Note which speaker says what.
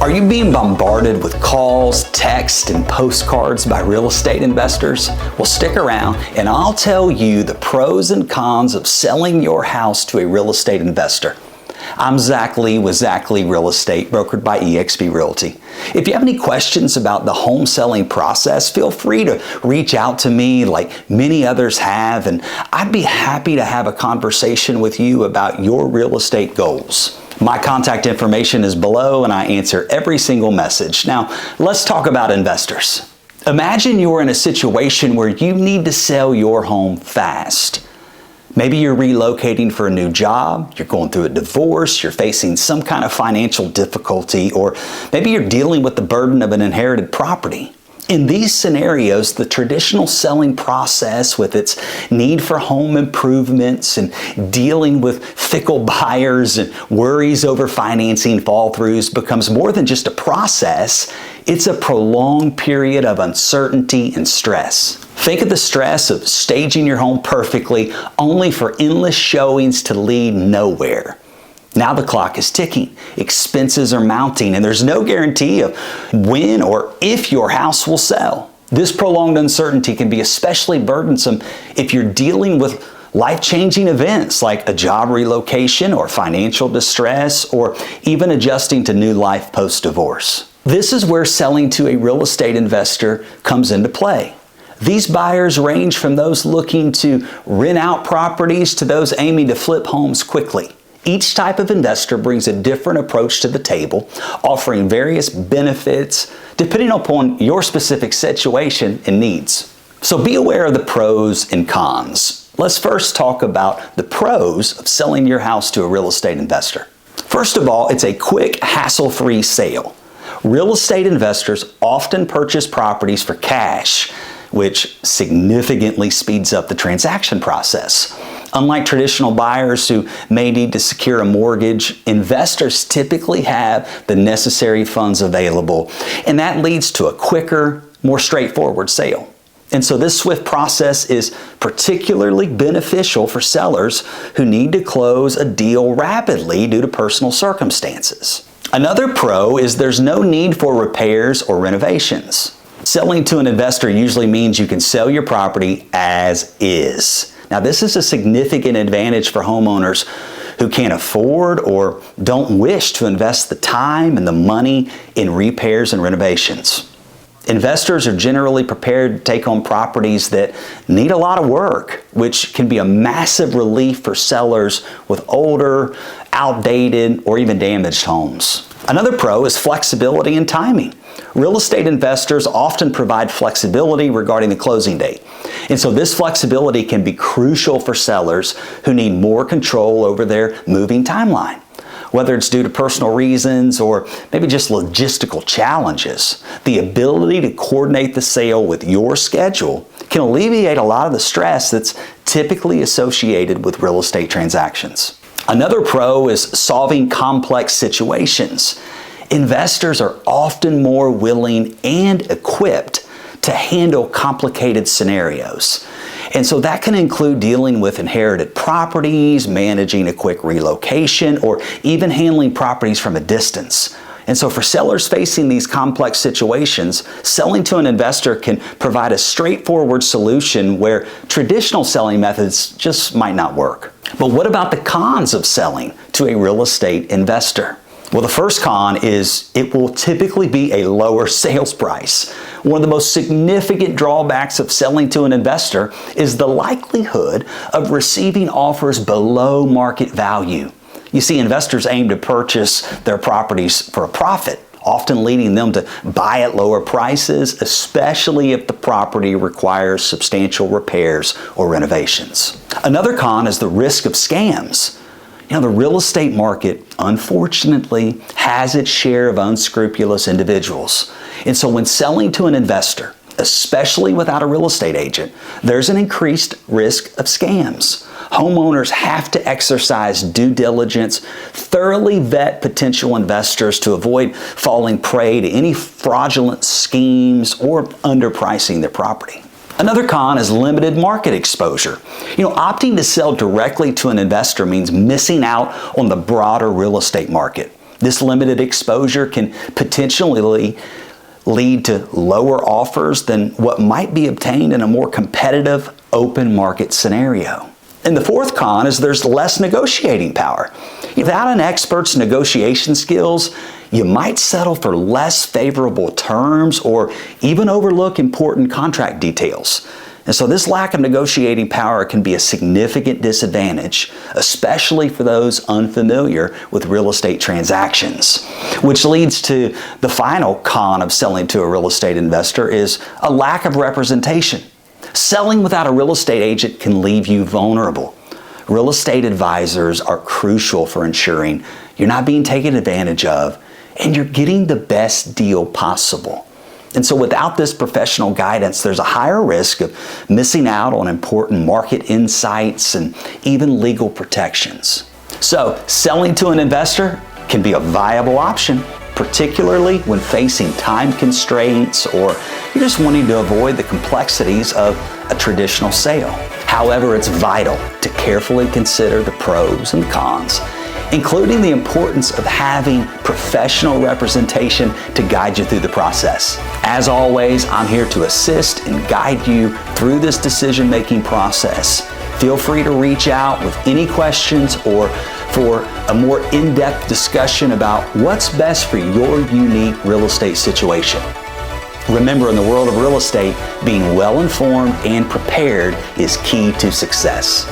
Speaker 1: Are you being bombarded with calls, texts, and postcards by real estate investors? Well, stick around and I'll tell you the pros and cons of selling your house to a real estate investor. I'm Zack Lee with Zack Lee Real Estate, brokered by EXP Realty. If you have any questions about the home selling process, feel free to reach out to me like many others have, and I'd be happy to have a conversation with you about your real estate goals. My contact information is below and I answer every single message. Now, let's talk about investors. Imagine you're in a situation where you need to sell your home fast. Maybe you're relocating for a new job, you're going through a divorce, you're facing some kind of financial difficulty, or maybe you're dealing with the burden of an inherited property. In these scenarios, the traditional selling process with its need for home improvements and dealing with fickle buyers and worries over financing fall-throughs becomes more than just a process. It's a prolonged period of uncertainty and stress. Think of the stress of staging your home perfectly, only for endless showings to lead nowhere. Now the clock is ticking, expenses are mounting, and there's no guarantee of when or if your house will sell. This prolonged uncertainty can be especially burdensome if you're dealing with life-changing events like a job relocation or financial distress, or even adjusting to new life post-divorce. This is where selling to a real estate investor comes into play. These buyers range from those looking to rent out properties to those aiming to flip homes quickly. Each type of investor brings a different approach to the table, offering various benefits depending upon your specific situation and needs. So be aware of the pros and cons. Let's first talk about the pros of selling your house to a real estate investor. First of all, it's a quick, hassle-free sale. Real estate investors often purchase properties for cash, which significantly speeds up the transaction process. Unlike traditional buyers who may need to secure a mortgage, investors typically have the necessary funds available, and that leads to a quicker, more straightforward sale. And so this swift process is particularly beneficial for sellers who need to close a deal rapidly due to personal circumstances. Another pro is there's no need for repairs or renovations. Selling to an investor usually means you can sell your property as is. Now, this is a significant advantage for homeowners who can't afford or don't wish to invest the time and the money in repairs and renovations. Investors are generally prepared to take on properties that need a lot of work, which can be a massive relief for sellers with older, outdated, or even damaged homes. Another pro is flexibility and timing. Real estate investors often provide flexibility regarding the closing date. And so this flexibility can be crucial for sellers who need more control over their moving timeline. Whether it's due to personal reasons or maybe just logistical challenges, the ability to coordinate the sale with your schedule can alleviate a lot of the stress that's typically associated with real estate transactions. Another pro is solving complex situations. Investors are often more willing and equipped to handle complicated scenarios. And so that can include dealing with inherited properties, managing a quick relocation, or even handling properties from a distance. And so for sellers facing these complex situations, selling to an investor can provide a straightforward solution where traditional selling methods just might not work. But what about the cons of selling to a real estate investor? Well, the first con is it will typically be a lower sales price. One of the most significant drawbacks of selling to an investor is the likelihood of receiving offers below market value. You see, investors aim to purchase their properties for a profit, often leading them to buy at lower prices, especially if the property requires substantial repairs or renovations. Another con is the risk of scams. The real estate market, unfortunately, has its share of unscrupulous individuals. And so when selling to an investor, especially without a real estate agent, there's an increased risk of scams. Homeowners have to exercise due diligence, thoroughly vet potential investors to avoid falling prey to any fraudulent schemes or underpricing their property. Another con is limited market exposure. Opting to sell directly to an investor means missing out on the broader real estate market. This limited exposure can potentially lead to lower offers than what might be obtained in a more competitive open market scenario. And the fourth con is there's less negotiating power. Without an expert's negotiation skills, you might settle for less favorable terms or even overlook important contract details. And so this lack of negotiating power can be a significant disadvantage, especially for those unfamiliar with real estate transactions. Which leads to the final con of selling to a real estate investor is a lack of representation. Selling without a real estate agent can leave you vulnerable. Real estate advisors are crucial for ensuring you're not being taken advantage of and you're getting the best deal possible. And so without this professional guidance, there's a higher risk of missing out on important market insights and even legal protections. So selling to an investor can be a viable option, particularly when facing time constraints or you're just wanting to avoid the complexities of a traditional sale. However, it's vital to carefully consider the pros and cons, including the importance of having professional representation to guide you through the process. As always, I'm here to assist and guide you through this decision-making process. Feel free to reach out with any questions or for a more in-depth discussion about what's best for your unique real estate situation. Remember, in the world of real estate, being well-informed and prepared is key to success.